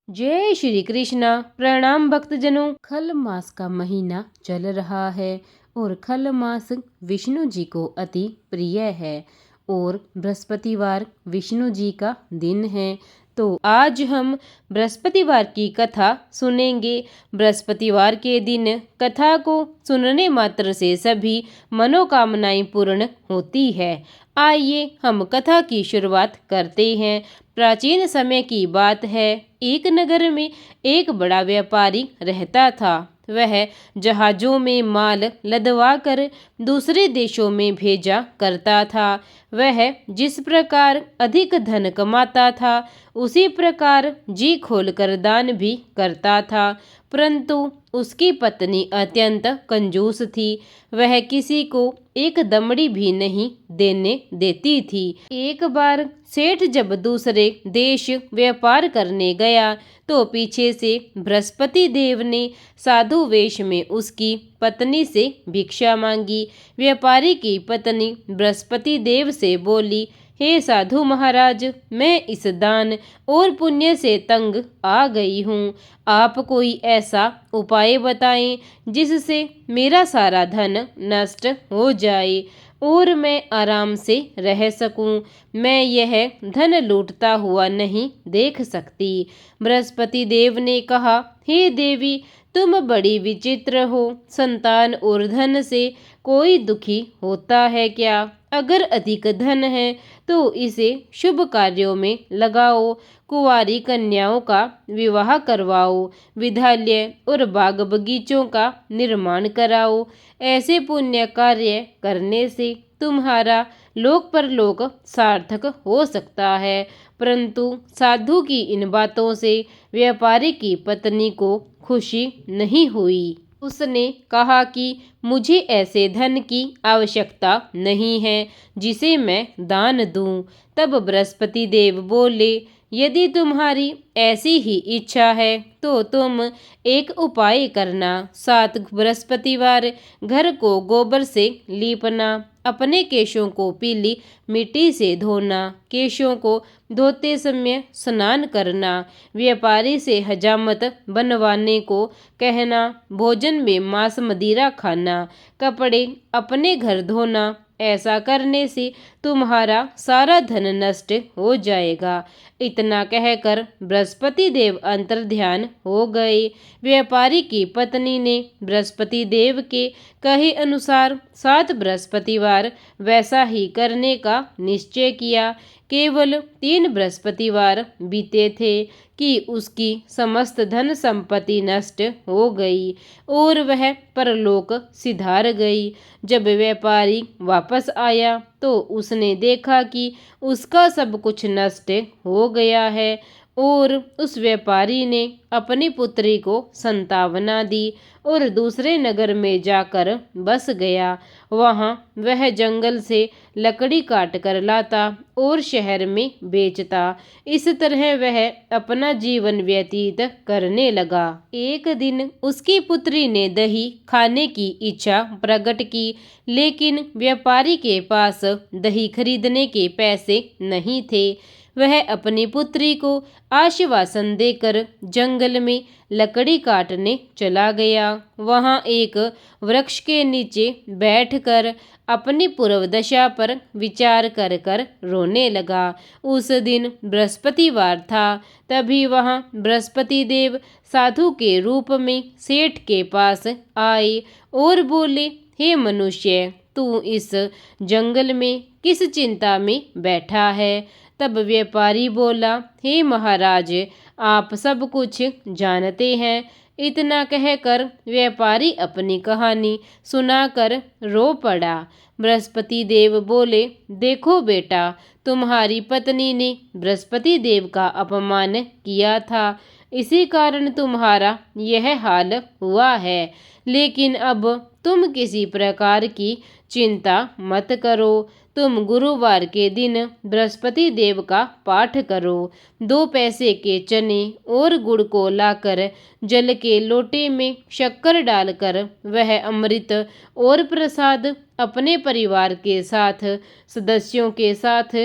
जय श्री कृष्णा। प्रणाम भक्तजनों। खल मास का महीना चल रहा है और खल मास विष्णु जी को अति प्रिय है और बृहस्पतिवार विष्णु जी का दिन है। तो आज हम बृहस्पतिवार की कथा सुनेंगे। बृहस्पतिवार के दिन कथा को सुनने मात्र से सभी मनोकामनाएं पूर्ण होती है। आइए हम कथा की शुरुआत करते हैं। प्राचीन समय की बात है। एक नगर में एक बड़ा व्यापारी रहता था। वह जहाजों में माल लदवा कर दूसरे देशों में भेजा करता था। वह जिस प्रकार अधिक धन कमाता था उसी प्रकार जी खोलकर दान भी करता था, परंतु उसकी पत्नी अत्यंत कंजूस थी। वह किसी को एक दमड़ी भी नहीं देने देती थी। एक बार सेठ जब दूसरे देश व्यापार करने गया तो पीछे से बृहस्पति देव ने साधु वेश में उसकी पत्नी से भिक्षा मांगी। व्यापारी की पत्नी बृहस्पति देव से बोली, हे साधु महाराज, मैं इस दान और पुण्य से तंग आ गई हूँ। आप कोई ऐसा उपाय बताएं जिससे मेरा सारा धन नष्ट हो जाए और मैं आराम से रह सकूं। मैं यह धन लूटता हुआ नहीं देख सकती। बृहस्पति देव ने कहा, हे देवी, तुम बड़ी विचित्र हो। संतान और धन से कोई दुखी होता है क्या? अगर अधिक धन है तो इसे शुभ कार्यों में लगाओ। कुंवारी कन्याओं का विवाह करवाओ, विद्यालय और बाग बगीचों का निर्माण कराओ। ऐसे पुण्य कार्य करने से तुम्हारा लोक परलोक सार्थक हो सकता है। परंतु साधु की इन बातों से व्यापारी की पत्नी को खुशी नहीं हुई। उसने कहा कि मुझे ऐसे धन की आवश्यकता नहीं है जिसे मैं दान दूं। तब बृहस्पति देव बोले, यदि तुम्हारी ऐसी ही इच्छा है तो तुम एक उपाय करना। 7 बृहस्पतिवार घर को गोबर से लीपना, अपने केशों को पीली मिट्टी से धोना, केशों को धोते समय स्नान करना, व्यापारी से हजामत बनवाने को कहना, भोजन में मांस मदिरा खाना, कपड़े अपने घर धोना। ऐसा करने से तुम्हारा सारा धन नष्ट हो जाएगा। इतना कहकर बृहस्पति देव अंतर्ध्यान हो गए। व्यापारी की पत्नी ने बृहस्पति देव के कहे अनुसार 7 बृहस्पतिवार वैसा ही करने का निश्चय किया। केवल 3 बृहस्पतिवार बीते थे कि उसकी समस्त धन संपत्ति नष्ट हो गई और वह परलोक सिधार गई। जब व्यापारी वापस आया तो उसने देखा कि उसका सब कुछ नष्ट हो गया है और उस व्यापारी ने अपनी पुत्री को संतावना दी और दूसरे नगर में जाकर बस गया। वहां वह जंगल से लकड़ी काट कर लाता और शहर में बेचता। इस तरह वह अपना जीवन व्यतीत करने लगा। एक दिन उसकी पुत्री ने दही खाने की इच्छा प्रकट की, लेकिन व्यापारी के पास दही खरीदने के पैसे नहीं थे। वह अपनी पुत्री को आश्वासन देकर जंगल में लकड़ी काटने चला गया। वहां एक वृक्ष के नीचे बैठकर अपनी पूर्व दशा पर विचार कर कर रोने लगा। उस दिन बृहस्पतिवार था। तभी वहां बृहस्पति देव साधु के रूप में सेठ के पास आए और बोले, हे मनुष्य, तू इस जंगल में किस चिंता में बैठा है? तब व्यापारी बोला, हे महाराज, आप सब कुछ जानते हैं। इतना कहकर व्यापारी अपनी कहानी सुनाकर रो पड़ा। बृहस्पति देव बोले, देखो बेटा, तुम्हारी पत्नी ने बृहस्पति देव का अपमान किया था, इसी कारण तुम्हारा यह हाल हुआ है। लेकिन अब तुम किसी प्रकार की चिंता मत करो। तुम गुरुवार के दिन बृहस्पति देव का पाठ करो। 2 पैसे के चने और गुड़ को लाकर जल के लोटे में शक्कर डालकर वह अमृत और प्रसाद अपने परिवार के साथ, सदस्यों के साथ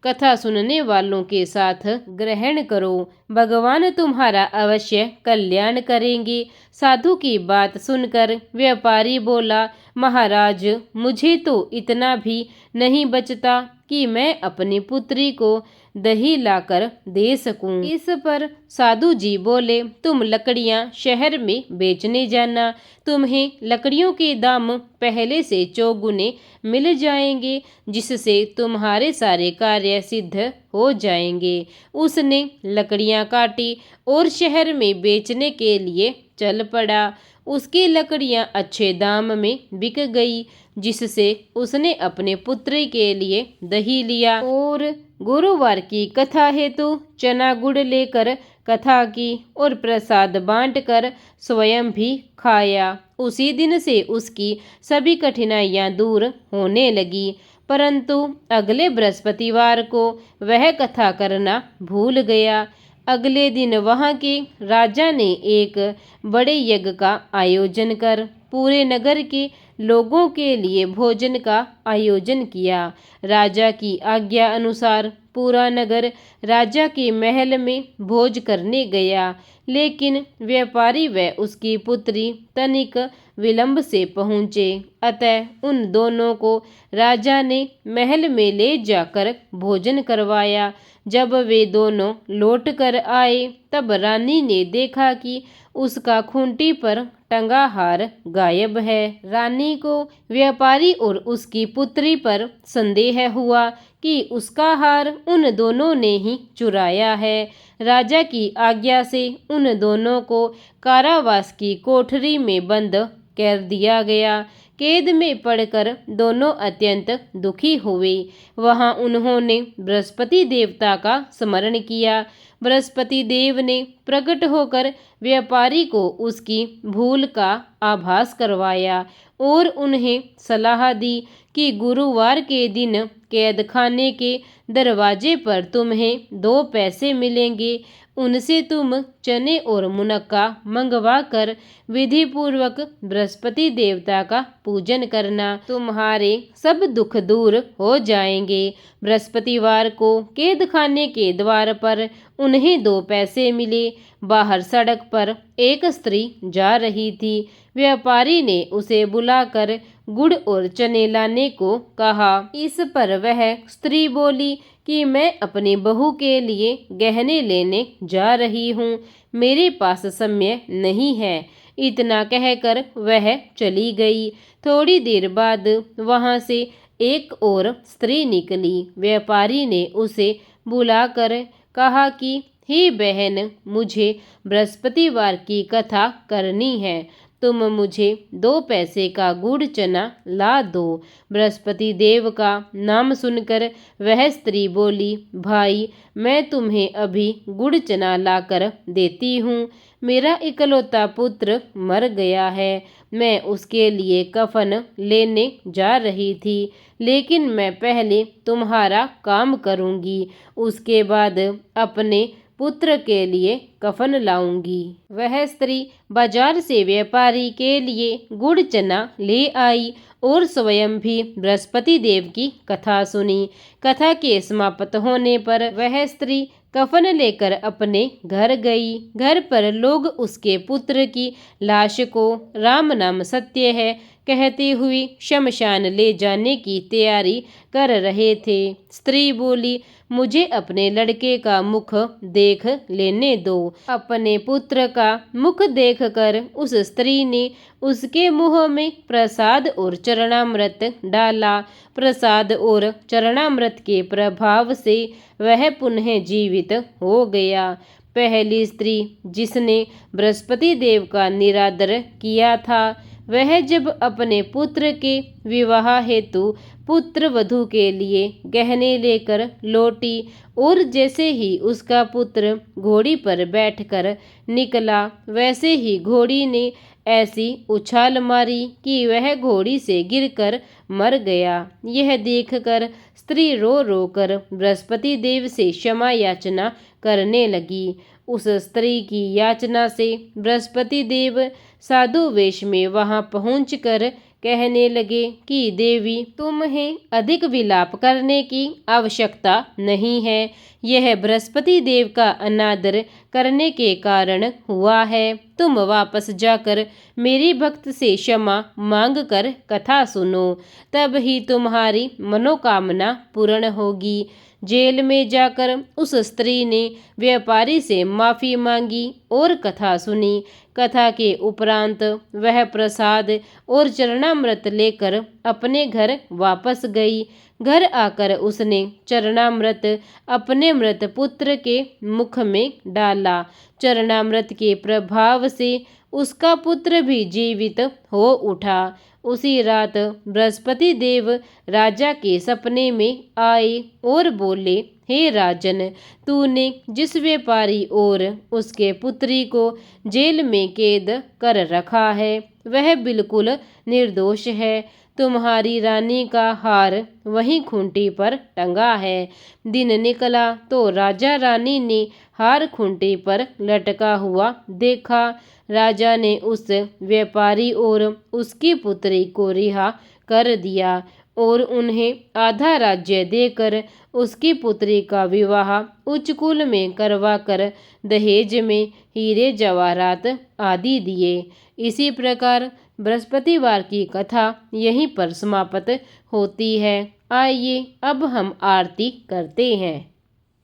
कथा सुनने वालों के साथ ग्रहण करो। भगवान तुम्हारा अवश्य कल्याण करेंगे। साधु की बात सुनकर व्यापारी बोला, महाराज, मुझे तो इतना भी नहीं बचता कि मैं अपनी पुत्री को दही लाकर दे सकूं। इस पर साधु जी बोले, तुम लकड़ियां शहर में बेचने जाना, तुम्हें लकड़ियों के दाम पहले से चौगुने मिल जाएंगे, जिससे तुम्हारे सारे कार्य सिद्ध हो जाएंगे। उसने लकड़ियां काटी और शहर में बेचने के लिए चल पड़ा। उसकी लकड़ियां अच्छे दाम में बिक गई, जिससे उसने अपने पुत्री के लिए दही लिया और गुरुवार की कथा हेतु चना गुड़ लेकर कथा की और प्रसाद बांटकर स्वयं भी खाया। उसी दिन से उसकी सभी कठिनाइयां दूर होने लगी। परंतु अगले बृहस्पतिवार को वह कथा करना भूल गया। अगले दिन वहां के राजा ने एक बड़े यज्ञ का आयोजन कर पूरे नगर के लोगों के लिए भोजन का आयोजन किया। राजा की आज्ञा अनुसार पूरा नगर राजा के महल में भोज करने गया, लेकिन व्यापारी व उसकी पुत्री तनिक विलंब से पहुँचे। अतः उन दोनों को राजा ने महल में ले जाकर भोजन करवाया। जब वे दोनों लौट कर आए, तब रानी ने देखा कि उसका खूंटी पर टंगा हार गायब है। रानी को व्यापारी और उसकी पुत्री पर संदेह हुआ कि उसका हार उन दोनों ने ही चुराया है। राजा की आज्ञा से उन दोनों को कारावास की कोठरी में बंद कर दिया गया। कैद में पड़कर दोनों अत्यंत दुखी हुए। वहां उन्होंने बृहस्पति देवता का स्मरण किया। बृहस्पति देव ने प्रकट होकर व्यापारी को उसकी भूल का आभास करवाया और उन्हें सलाह दी कि गुरुवार के दिन कैद खाने के दरवाजे पर तुम्हें 2 पैसे मिलेंगे। उनसे तुम चने और मुनक्का मंगवा कर विधि पूर्वक बृहस्पति देवता का पूजन करना। तुम्हारे सब दुख दूर हो जाएंगे। बृहस्पतिवार को कैद खाने के द्वार पर उन्हें 2 पैसे मिले। बाहर सड़क पर एक स्त्री जा रही थी। व्यापारी ने उसे बुलाकर गुड़ और चने लाने को कहा। इस पर वह स्त्री बोली कि मैं अपनी बहू के लिए गहने लेने जा रही हूँ, मेरे पास समय नहीं है। इतना कहकर वह चली गई। थोड़ी देर बाद वहां से एक और स्त्री निकली। व्यापारी ने उसे बुलाकर कहा कि हे बहन, मुझे बृहस्पतिवार की कथा करनी है, तुम मुझे 2 पैसे का गुड़ चना ला दो। बृहस्पति देव का नाम सुनकर वह स्त्री बोली, भाई, मैं तुम्हें अभी गुड़ चना लाकर देती हूँ। मेरा इकलौता पुत्र मर गया है। मैं उसके लिए कफन लेने जा रही थी, लेकिन मैं पहले तुम्हारा काम करूँगी, उसके बाद अपने पुत्र के लिए कफन लाऊंगी। वह स्त्री बाजार से व्यापारी के लिए गुड़ चना ले आई और स्वयं भी बृहस्पति देव की कथा सुनी। कथा के समाप्त होने पर वह स्त्री कफन लेकर अपने घर गई। घर पर लोग उसके पुत्र की लाश को राम नाम सत्य है कहते हुए शमशान ले जाने की तैयारी कर रहे थे। स्त्री बोली, मुझे अपने लड़के का मुख देख लेने दो। अपने पुत्र का मुख देखकर उस स्त्री ने उसके मुंह में प्रसाद और चरणामृत डाला। प्रसाद और चरणामृत के प्रभाव से वह पुनः जीवित हो गया। पहली स्त्री जिसने बृहस्पति देव का निरादर किया था, वह जब अपने पुत्र के विवाह हेतु पुत्र वधू के लिए गहने लेकर लौटी और जैसे ही उसका पुत्र घोड़ी पर बैठकर निकला, वैसे ही घोड़ी ने ऐसी उछाल मारी कि वह घोड़ी से गिरकर मर गया। यह देखकर स्त्री रो रो कर बृहस्पति देव से क्षमा याचना करने लगी। उस स्त्री की याचना से बृहस्पति देव साधु वेश में वहां पहुंचकर कहने लगे कि देवी, तुम्हें अधिक विलाप करने की आवश्यकता नहीं है। यह बृहस्पति देव का अनादर करने के कारण हुआ है। तुम वापस जाकर मेरी भक्त से क्षमा मांग कर कथा सुनो, तब ही तुम्हारी मनोकामना पूर्ण होगी। जेल में जाकर उस स्त्री ने व्यापारी से माफी मांगी और कथा सुनी। कथा के उपरांत वह प्रसाद और चरणामृत लेकर अपने घर वापस गई। घर आकर उसने चरणामृत अपने मृत पुत्र के मुख में डाला। चरणामृत के प्रभाव से उसका पुत्र भी जीवित हो उठा। उसी रात बृहस्पति देव राजा के सपने में आए और बोले, हे राजन, तूने जिस व्यापारी और उसके पुत्री को जेल में कैद कर रखा है वह बिल्कुल निर्दोष है। तुम्हारी रानी का हार वहीं खूंटी पर टंगा है। दिन निकला तो राजा रानी ने हार खूंटी पर लटका हुआ देखा। राजा ने उस व्यापारी और उसकी पुत्री को रिहा कर दिया और उन्हें आधा राज्य देकर उसकी पुत्री का विवाह उच्च कुल में करवाकर दहेज में हीरे जवाहरात आदि दिए। इसी प्रकार बृहस्पतिवार की कथा यहीं पर समाप्त होती है। आइए अब हम आरती करते हैं।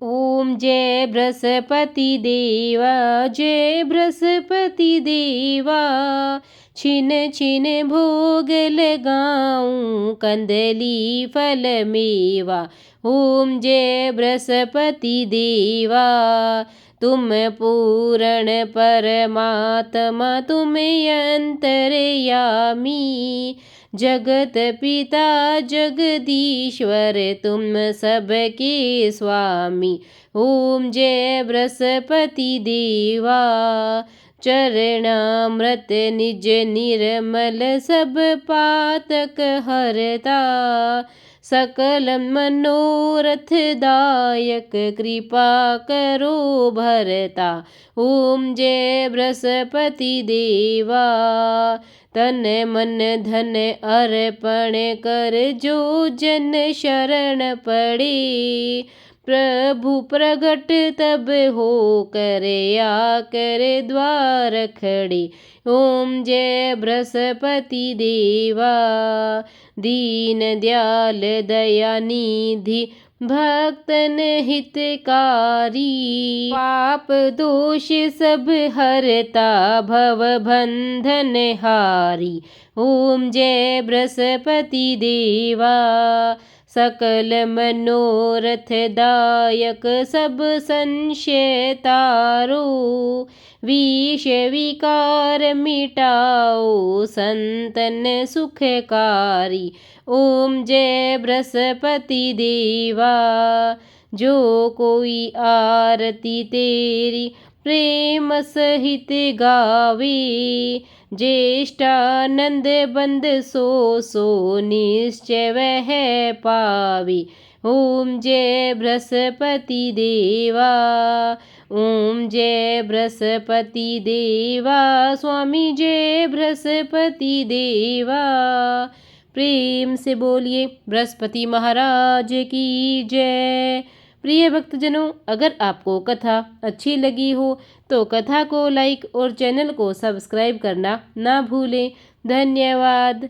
ओम जय बृहस्पति देवा, जय बृहस्पति देवा, छिन छिन भोग लगाऊं कंदली फल मेवा। ओम जय बृहस्पति देवा, तुम पूर्ण परमात्मा, तुम अंतर्यामी, जगत पिता जगदीश्वर, तुम सबके स्वामी। ओम जय बृहस्पति देवा, चरणामृत निज निर्मल, सब पातक हरता, सकल मनोरथ दायक, कृपा करो भरता। ओम जय बृहस्पति देवा, तन मन धन अर्पण कर, जो जन शरण पड़े, प्रभु प्रगट तब हो करे, आ करे द्वार खड़े। ओम जय बृहस्पति देवा, दीन दयाल दया निधि, भक्तन हितकारी, पाप दोष सब हरता, भव बंधन हारी। ओम जय बृहस्पति देवा, सकल मनोरथ दायक, सब संशय तारो, विष विकार मिटाओ, संतन सुखकारी। ओम जय बृहस्पति देवा, जो कोई आरती तेरी प्रेम सहित गावे, ज्येष्ठानंद बंद सो सो, निश्चय वह पावे। ओम जय बृहस्पति देवा, ओम जय बृहस्पति देवा, स्वामी जय बृहस्पति देवा। प्रेम से बोलिए बृहस्पति महाराज की जय। प्रिय भक्तजनों, अगर आपको कथा अच्छी लगी हो तो कथा को लाइक और चैनल को सब्सक्राइब करना ना भूलें। धन्यवाद।